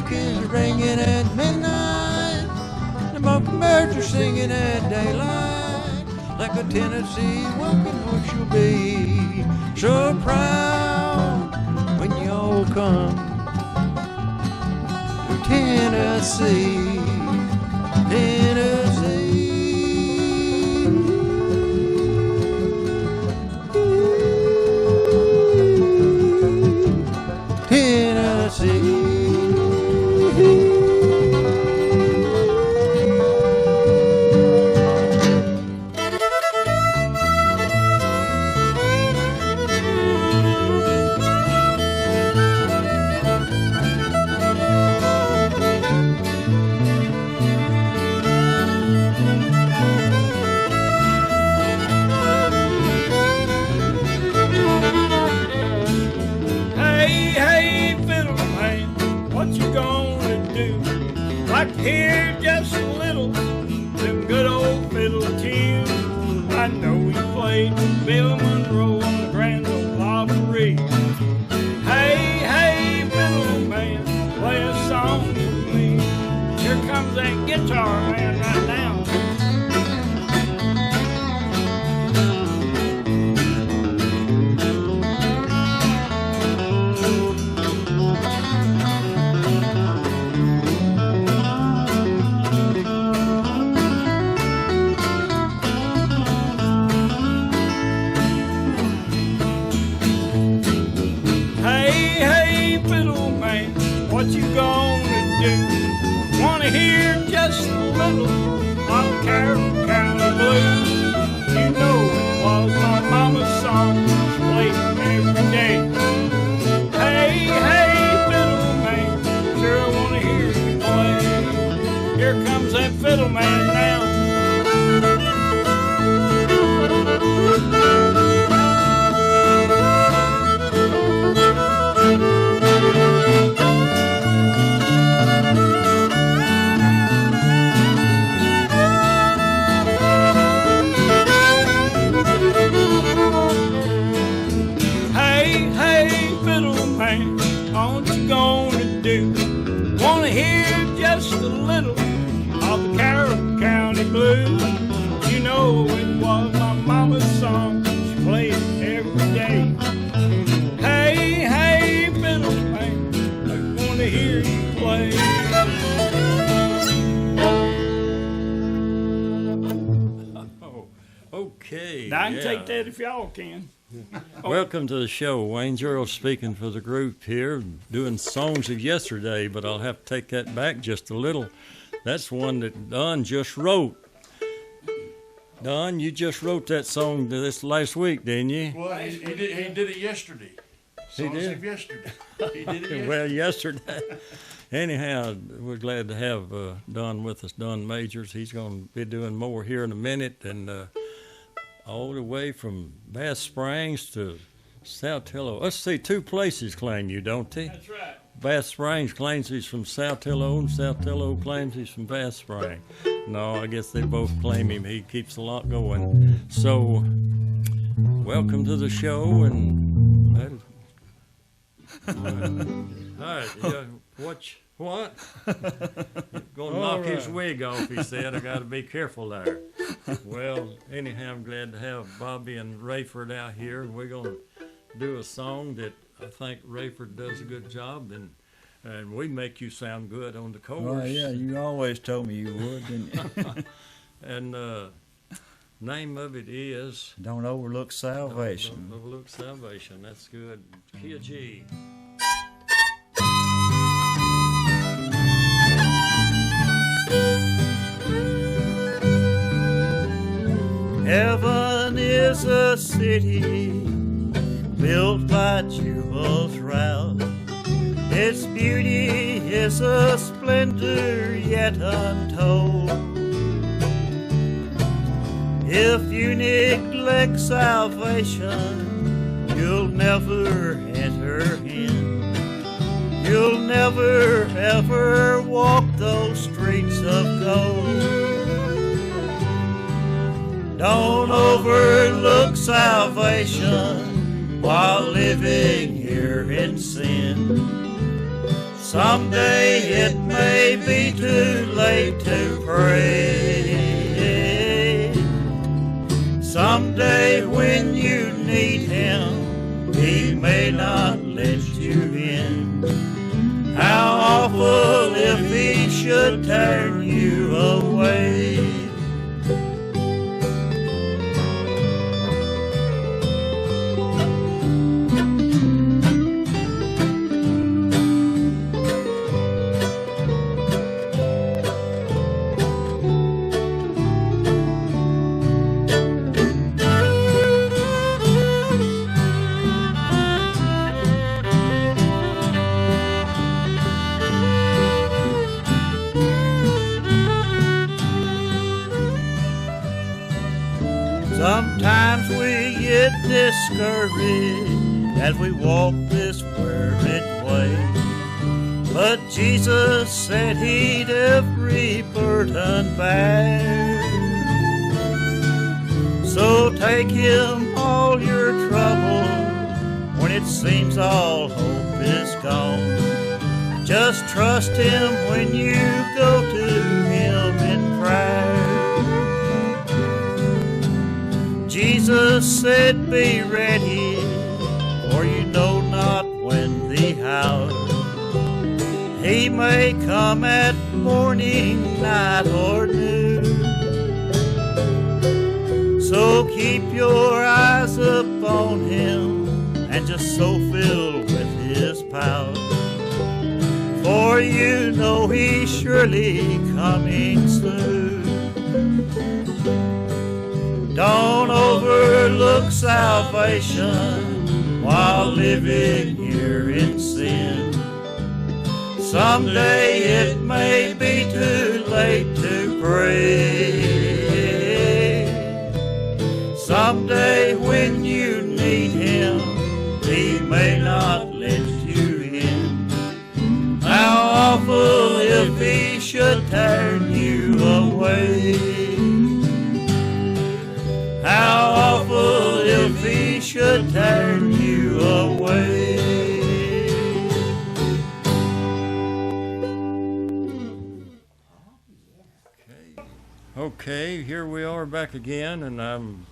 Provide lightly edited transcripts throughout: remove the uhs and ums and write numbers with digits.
clock is ringing at midnight. The mockingbirds are singing at daylight. Like a Tennessee walking horse you'll be so proud when you all come to Tennessee, Tennessee. Hear just a little, them good old fiddle tunes. I know we played with Bill Monroe on the Grand Ole Opry. Hey, hey, fiddle man, play a song for me. Here comes that guitar man right now. What you gonna do? Wanna hear just a little of Carroll County Blues? You know it was my mama's song, played every day. Hey, hey, fiddle man, sure I wanna hear you play. Here comes that fiddle man now. Wanna hear just a little of the Carroll County Blues? You know it was my mama's song, she played it every day. Hey, hey, fiddle man, I wanna hear you play. Oh, okay. Now, I can take that if y'all can. Welcome to the show. Wayne Jerralds speaking for the group here, doing songs of yesterday, but I'll have to take that back just a little. That's one that Don just wrote. Don, you just wrote that song this last week, didn't you? Well, he did it yesterday. He did? He did it yesterday. Well, yesterday. Anyhow, we're glad to have Don with us, Don Majors. He's going to be doing more here in a minute, and all the way from Bass Springs to Saltillo. Let's see, two places claim you, don't they? That's right. Bass Springs claims he's from Saltillo, and Saltillo claims he's from Bass Springs. No, I guess they both claim him. He keeps a lot going. So, welcome to the show, and all right, yeah, what? Gonna knock his wig off, he said. I got to be careful there. Well, anyhow, I'm glad to have Bobby and Rayford out here. We're going to do a song that I think Rayford does a good job, and we make you sound good on the chorus. Oh, yeah, you always told me you would, didn't you? And name of it is... Don't Overlook Salvation. Don't Overlook Salvation. That's good. Key of G. Heaven is a city built by jewels round. Its beauty is a splendor yet untold. If you neglect salvation, you'll never enter in. You'll never ever walk those streets of gold. Don't overlook salvation while living here in sin. Someday it may be too late to pray. Someday when you need him, he may not let you in. How awful if he should turn you away. Sometimes we get discouraged as we walk this weary way, but Jesus said he'd every burden bear. So take him all your trouble when it seems all hope is gone. Just trust him when you go to him in prayer. Jesus said, be ready, for you know not when the hour. He may come at morning, night, or noon. So keep your eyes upon him and just so filled with his power. For you know he's surely coming soon. Don't overlook salvation while living here in sin. Someday it may be too late to pray. Someday when you need him, he may not let you in. How awful if he should turn you away. How awful if he should turn you away. Okay, here we are back again, and I'm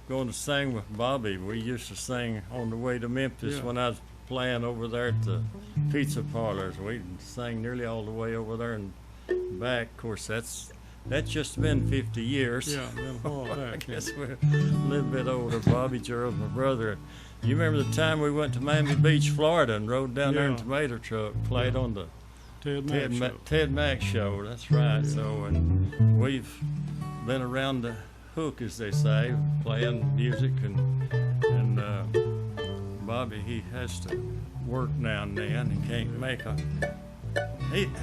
going to sing with Bobby. We used to sing on the way to Memphis when I was playing over there at the pizza parlors. We sang nearly all the way over there and back. Of course, that's just been 50 years. Yeah, been a while I back. guess we're a little bit older. Bobby Jerralds, my brother. You remember the time we went to Miami Beach, Florida, and rode down there in a tomato truck, played on the Ted Mack show. That's right. So, and we've been around the hook, as they say, playing music, and Bobby, he has to work now and then and can't make a.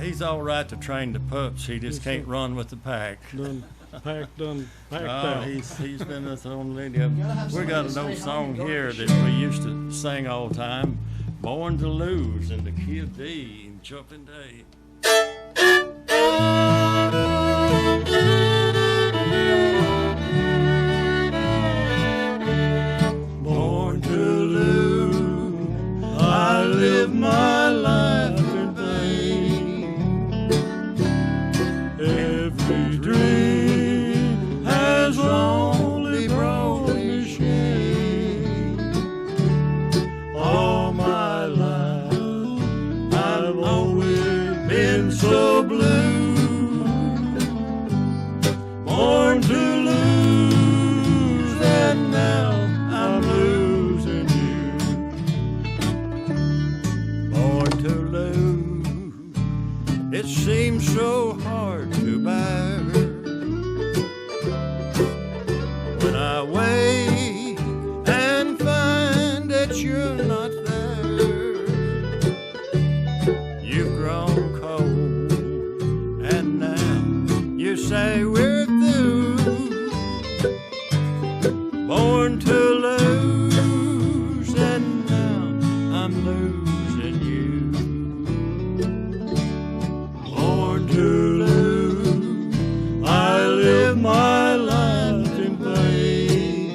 He's all right to train the pups. He just can't run with the pack. Done packed Oh, out. he's been with on many of them. We got an old song here that we used to sing all the time, "Born to Lose" in the key of D and Jumping Day. Born to lose, I live my life in vain. Every dream has only brought me shame. All my life I've always been so blue. Born to lose, and now I'm losing you. Born to lose, it seems so hard to bear. When I wake and find that you're not there, you've grown cold, and now you say we're through. Born to lose, and now I'm losing you. Born to lose, I live my life in vain.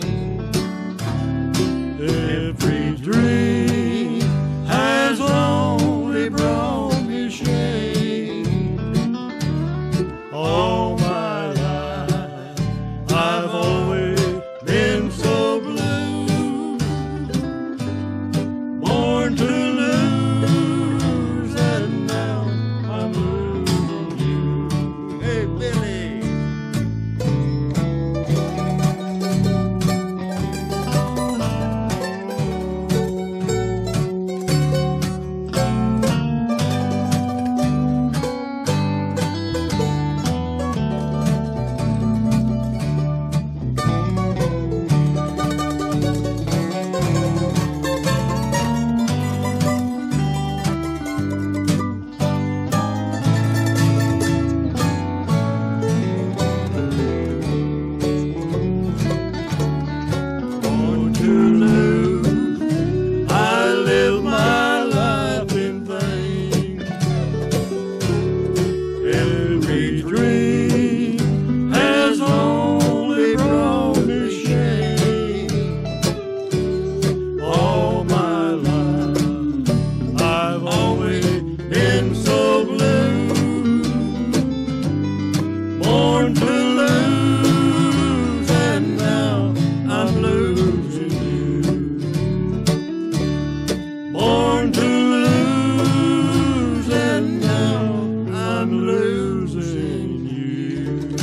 I'm losing you.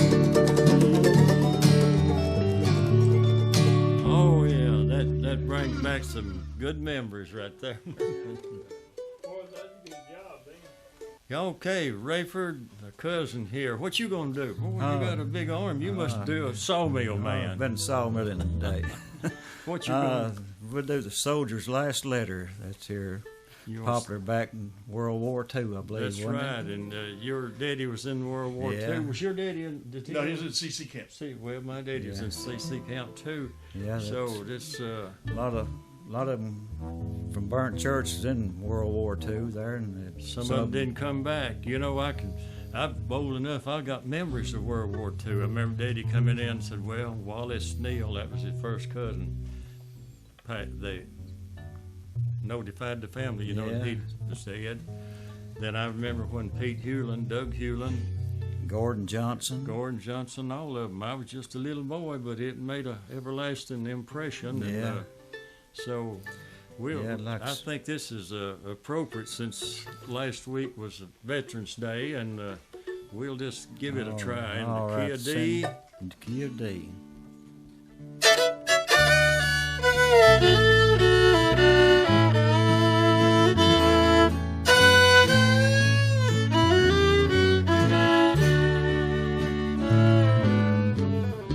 Oh yeah, that brings back some good memories right there. Boy, that's a good job, then. Okay, Rayford, a cousin here. What you gonna do? Boy, you got a big arm. You must do a sawmill, I've man. been sawmilling today. What you gonna? We'll do the Soldier's Last Letter. That's here. You Popular back in World War II, I believe. That's wasn't right. it? And your daddy was in World War Yeah. II. Was your daddy in? Did he No, he was at CC camp. See, well, my daddy was Yeah. in CC camp too. Yeah, So this, a lot of them from burnt churches in World War II there, and some of them didn't come back. You know, I'm bold enough. I got memories of World War II. I remember Daddy coming in and said, "Well, Wallace Neal, that was his first cousin. They notified the family, you know, Yeah. he said." Then I remember when Pete Hewlin, Doug Hewlin, Gordon Johnson. Gordon Johnson, all of them. I was just a little boy, but it made an everlasting impression. And, Yeah. So, Yeah, like I think this is appropriate since last week was Veterans Day, and we'll just give it a try. In all the right, key of D. sing in the key of D.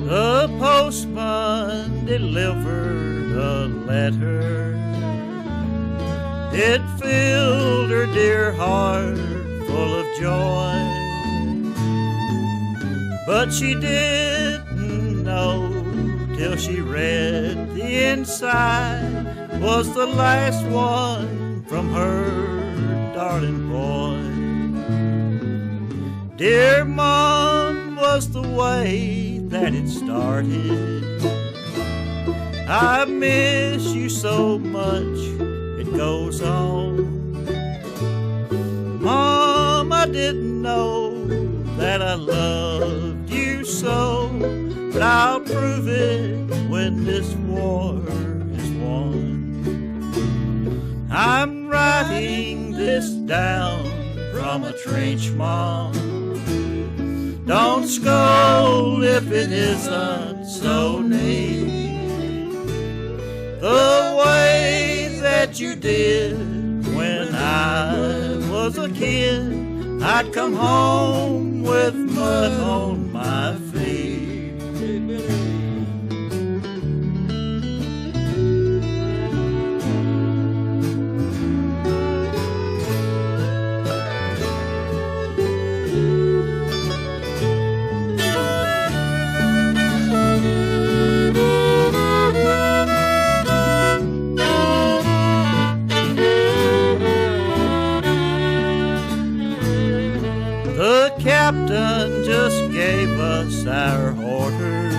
The postman delivered a letter. It filled her dear heart full of joy. But she didn't know till she read the inside was the last one from her darling boy. Dear Mom was the way that it started. I miss you so much, it goes on. Mom, I didn't know that I loved you so, but I'll prove it when this war is won. I'm writing this down from a trench, Mom. Don't scold if it isn't so neat. The way that you did when I was a kid, I'd come home with mud on my feet. The captain just gave us our orders,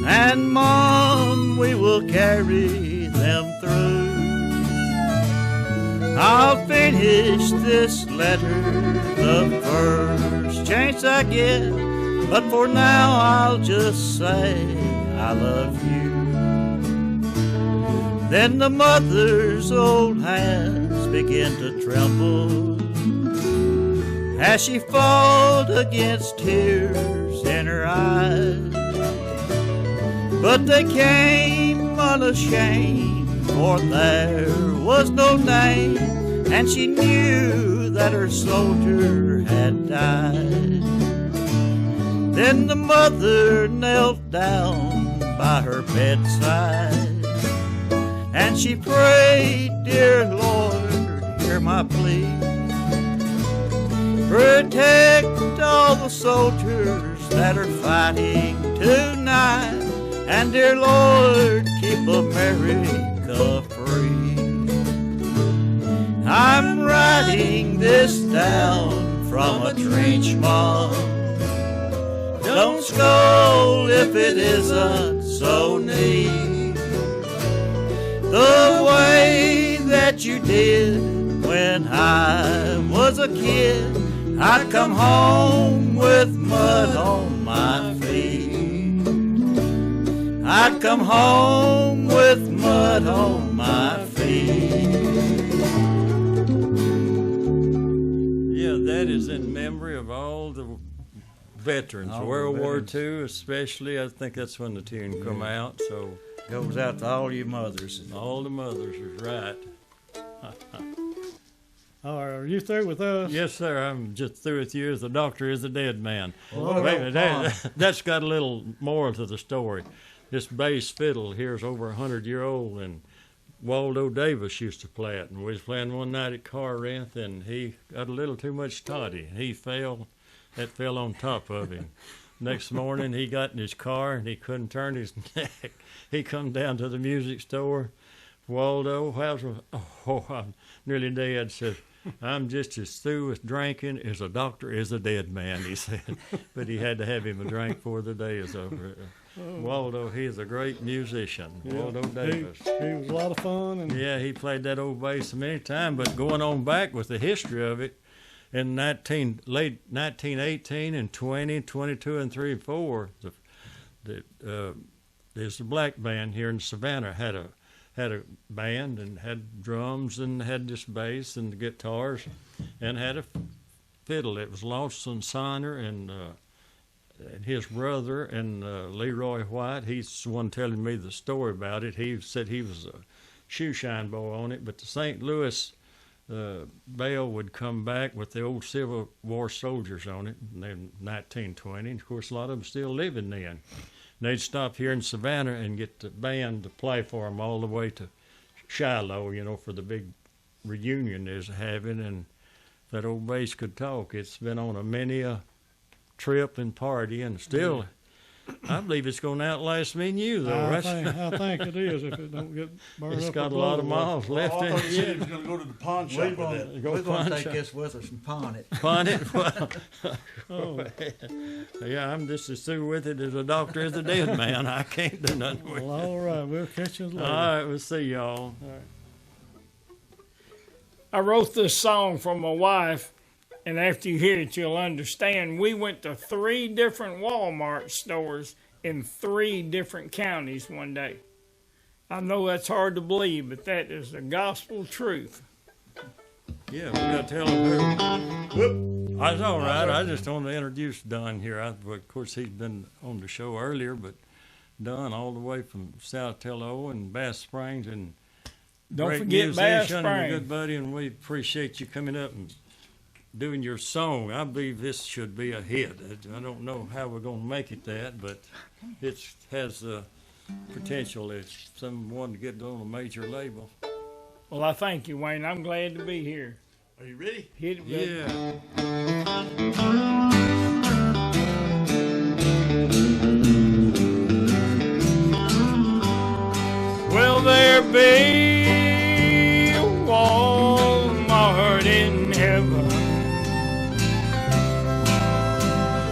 and Mom, we will carry them through. I'll finish this letter the first chance I get, but for now I'll just say I love you. Then the mother's old hands begin to tremble as she fought against tears in her eyes. But they came unashamed, for there was no name, and she knew that her soldier had died. Then the mother knelt down by her bedside, and she prayed, "Dear Lord, hear my plea. Protect all the soldiers that are fighting tonight, and dear Lord, keep America free." I'm writing this down from a trench, Mom. Don't scold if it isn't so neat. The way that you did when I was a kid, I'd come home with mud on my feet. I'd come home with mud on my feet. Yeah, that that is in memory of all the veterans, All the World veterans. War II especially. I think that's when the tune come out. So Goes out to all you mothers. all the mothers is right. All right, are you through with us? Yes, sir. I'm just through with you as the doctor is a dead man. Well, Wait a what minute, that's got a little moral to the story. This bass fiddle here is over 100-year-old, and Waldo Davis used to play it. And we was playing one night at Corinth, and he got a little too much toddy. He fell. That fell on top of him. Next morning, he got in his car, and he couldn't turn his neck. He come down to the music store. Waldo, I'm nearly dead. Said, I'm just as through with drinking as a doctor is a dead man, he said. But he had to have him a drink before the day is over. Waldo, he's a great musician. Waldo Davis. He was a lot of fun. And Yeah, he played that old bass many times, but going on back with the history of it, in late 1918 and 20, 22 and 3 and 4, there's a black band here in Savannah had a band and had drums and had this bass and the guitars and had a fiddle. It was Lawson Sonner and his brother and Leroy White. He's the one telling me the story about it. He said he was a shoe shine boy on it, but the St. Louis bell would come back with the old Civil War soldiers on it in 1920. And of course, a lot of them still living then. And they'd stop here in Savannah and get the band to play for them all the way to Shiloh, for the big reunion they're having. And that old bass could talk. It's been on many a trip and party, and still, I believe it's going to outlast me and you, though. I think it is if it don't get burned It's up. got or a lot of blown away. miles left I in thought he said he it. was going to go to the pawn shop We're with going that. Go to pawn take shop. this with us and pawn it. Fun it. Well, Oh, yeah, I'm just as through with it as a doctor is a dead man. I can't do nothing with it. well, all right. We'll catch you All later. right, we'll see y'all. I wrote this song for my wife, and after you hear it, you'll understand. We went to 3 different Walmart stores in 3 different counties one day. I know that's hard to believe, but that is the gospel truth. Yeah, we got to tell him who. That's all right. I just want to introduce Don here. Of course, he's been on the show earlier, but Don all the way from South Tello and Bass Springs, and Don't great forget Bass musician and a Springs. good buddy, and we appreciate you coming up and doing your song. I believe this should be a hit. I don't know how we're going to make it that, but it has the potential if someone to get on a major label. Well, I thank you, Wayne. I'm glad to be here. Are you ready? Hit it, brother. Yeah. Will there be a Walmart in heaven?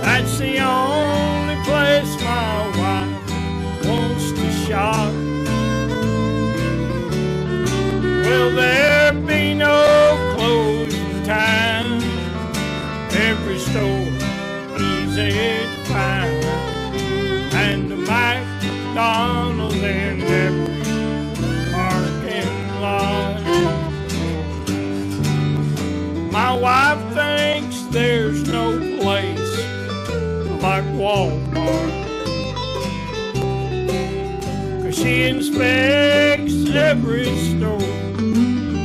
That's the only place my wife wants to shop. Will there be no closing time? Every store easy to find, and the McDonald's in every parking lot. My wife thinks there's no place like Walmart, 'cause she inspects every store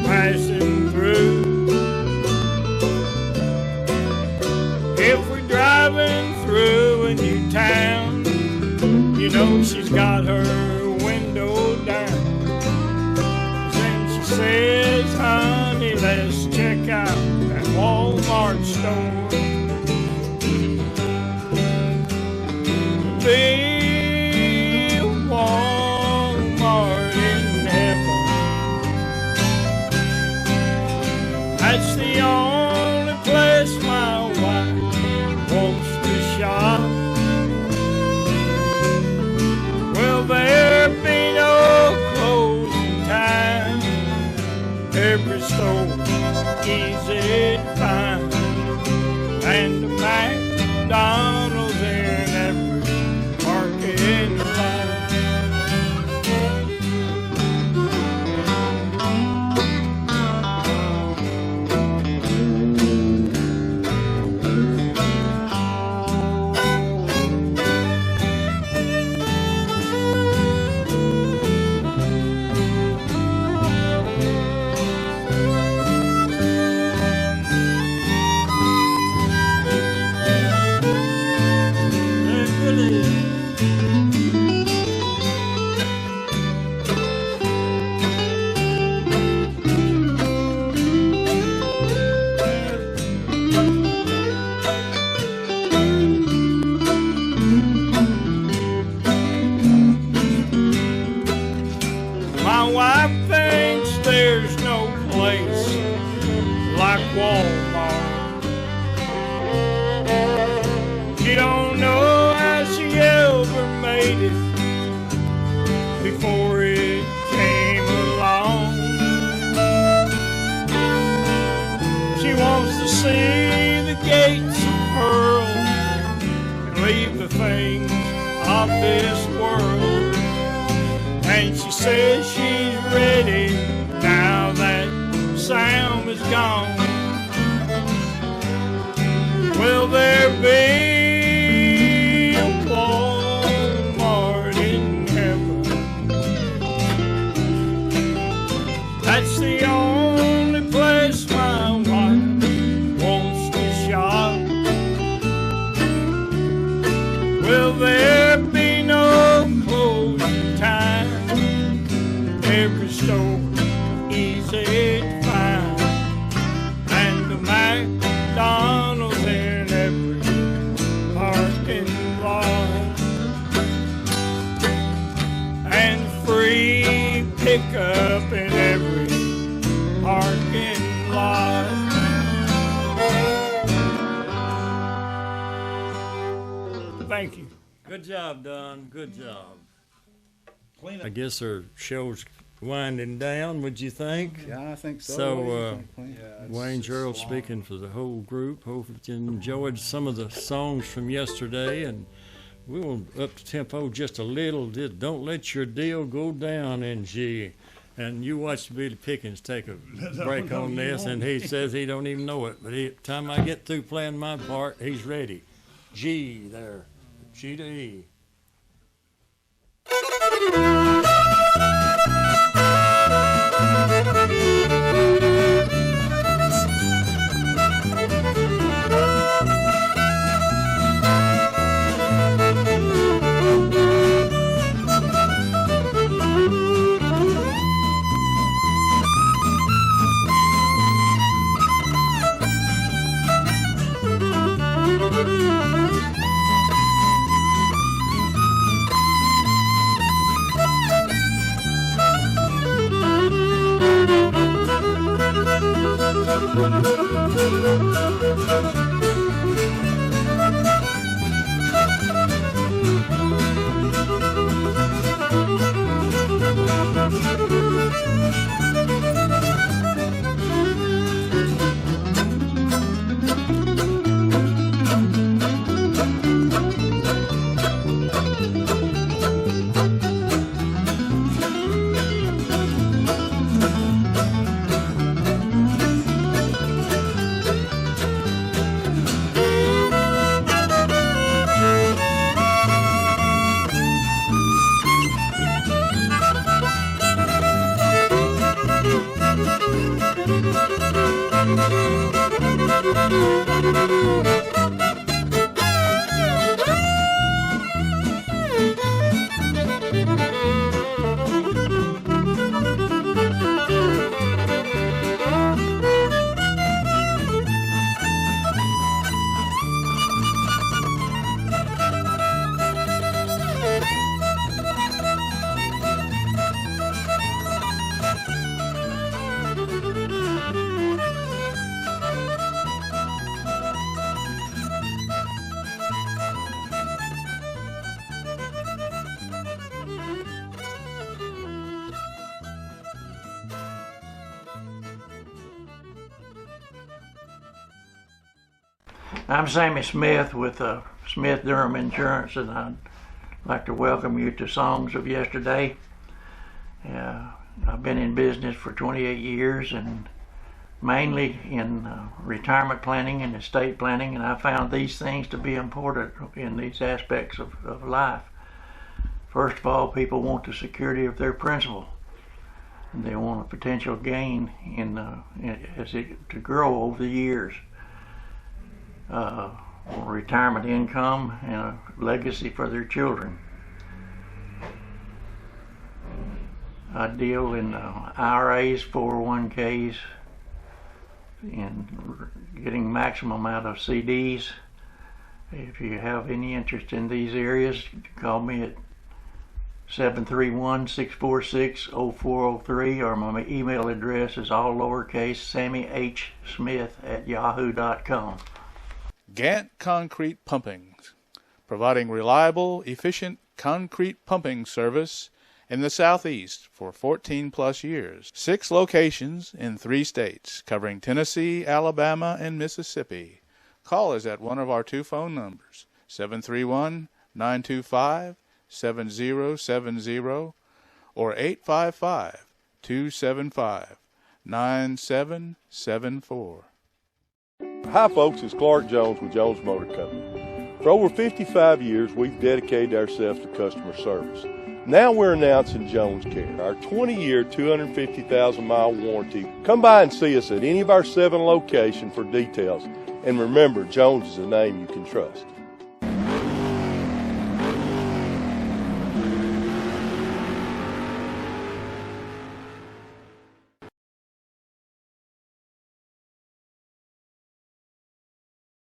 passing through. If we're driving through a new town, you know she's got her window down. Then she says, honey, let's check out that Walmart store. Be a Walmart in heaven. That's the only place my wife wants to shop. Will there be no closing time? Every store easy to find, waited before it came along. She wants to see the gates of pearl and leave the things of this world. And she says she's ready now that Sam is gone. Will there be a Walmart in heaven? That's the only place my wife wants to shop. Will there be no closing time? Every store easy to find, and the McDonald's in every parking lot, and free pickup in every parking lot. Thank you. Good job, Don. Good job. I guess our show's winding down, would you think? Yeah, I think so. So, Wayne Jerralds speaking for the whole group. Hope you enjoyed some of the songs from yesterday, and we will up the tempo just a little. Just don't let your deal go down, NG. And you watch Billy Pickens take a break on this, and he says he don't even know it. But time I get through playing my part, he's ready. G there, G to E. I'm Sammy Smith with Smith Durham Insurance, and I'd like to welcome you to Songs of Yesterday. I've been in business for 28 years and mainly in retirement planning and estate planning, and I found these things to be important in these aspects of life. First of all, people want the security of their principal. And they want a potential gain to grow over the years. Retirement income and a legacy for their children. I deal in IRAs, 401ks, and getting maximum out of CDs. If you have any interest in these areas, call me at 731-646-0403, or my email address is all lowercase, sammyhsmith@yahoo.com. Gant Concrete Pumping, providing reliable, efficient concrete pumping service in the Southeast for 14-plus years. 6 locations in 3 states, covering Tennessee, Alabama, and Mississippi. Call us at one of our 2 phone numbers, 731-925-7070 or 855-275-9774. Hi folks, it's Clark Jones with Jones Motor Company. For over 55 years, we've dedicated ourselves to customer service. Now we're announcing Jones Care, our 20-year, 250,000-mile warranty. Come by and see us at any of our 7 locations for details. And remember, Jones is a name you can trust.